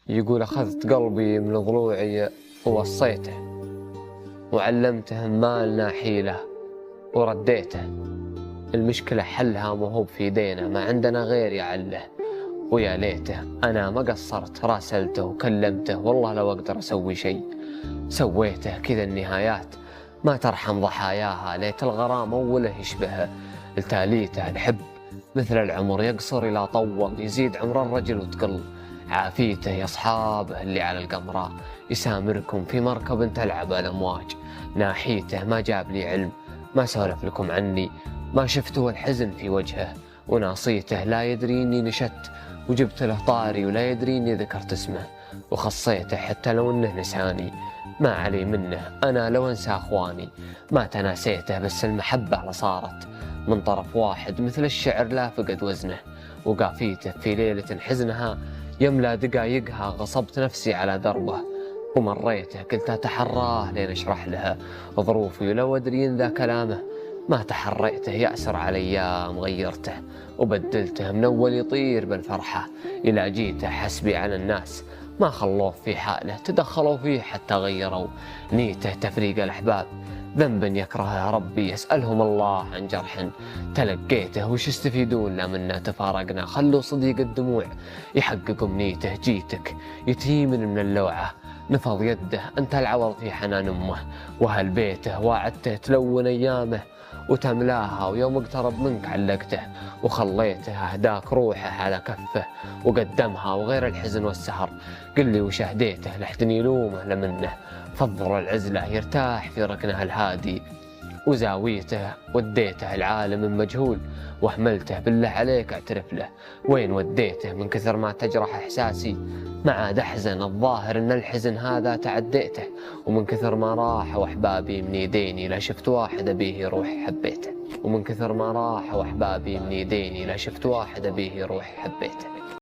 يقول أخذت قلبي من ضلوعي ووصيته، وعلمته ما لنا حيلة ورديته. المشكلة حلها مو في يدينا، ما عندنا غير يعله. ويا ليته أنا ما قصرت، راسلته وكلمته، والله لو أقدر أسوي شيء سويته. كذا النهايات ما ترحم ضحاياها، ليت الغرام أوله يشبهه. التاليته الحب مثل العمر، يقصر إلى طول، يزيد عمر الرجل وتقل عافيته. يا أصحابه اللي على القمرة، يسامركم في مركب تلعب الأمواج. ناحيته ما جاب لي علم، ما سولف لكم عني، ما شفته الحزن في وجهه. وناصيته لا يدري إني نشدت، وجبت له طاري ولا يدري إني ذكرت اسمه. وخصيته حتى لو إنه نساني، ما علي منه أنا لو أنسى أخواني. ما تناسيته بس المحبة لصارت من طرف واحد، مثل الشعر لا فقد وزنه. وقافيته في ليلة حزنها يملى دقايقها، غصبت نفسي على دربه ومريته. قلت أتحراه لين أشرح لها ظروفي، ولو أدري إن ذا كلامه ما تحريته. يأسر على أيام غيرته وبدلته، من أول يطير بالفرحة إلى جيته. حسبي على الناس ما خلوه في حاله، تدخلوا فيه حتى غيروا نيته. تفريق الأحباب ذنب يكرهه ربي، يسألهم الله عن جرح تلقيته. وش يستفيدون لا منا تفارقنا، خلوا صديق الدموع يحقق أمنيته. جيتك يتيم من اللوعة نفض يده، أنت العوض في حنان أمه وأهل بيته. وعدته تلون أيامه وتملاها، ويوم اقترب منك علقته وخليته. أهداك روحه على كفه وقدمها، وغير الحزن والسهر قل لي وش أهديته. لحد يلومه لمنه فضل العزلة، يرتاح في ركنه الهادي وزاويته. وديته العالم المجهول واهملته، بالله عليك اعترف له وين وديته. من كثر ما تجرح إحساسي ما عاد أحزن، الظاهر إن الحزن هذا تعديته. ومن كثر ما راحوا أحبابي من يديني، لا شفت واحد أبيه يروح حبيته. ومن كثر ما راحوا أحبابي من يديني، لا شفت واحد أبيه يروح حبيته.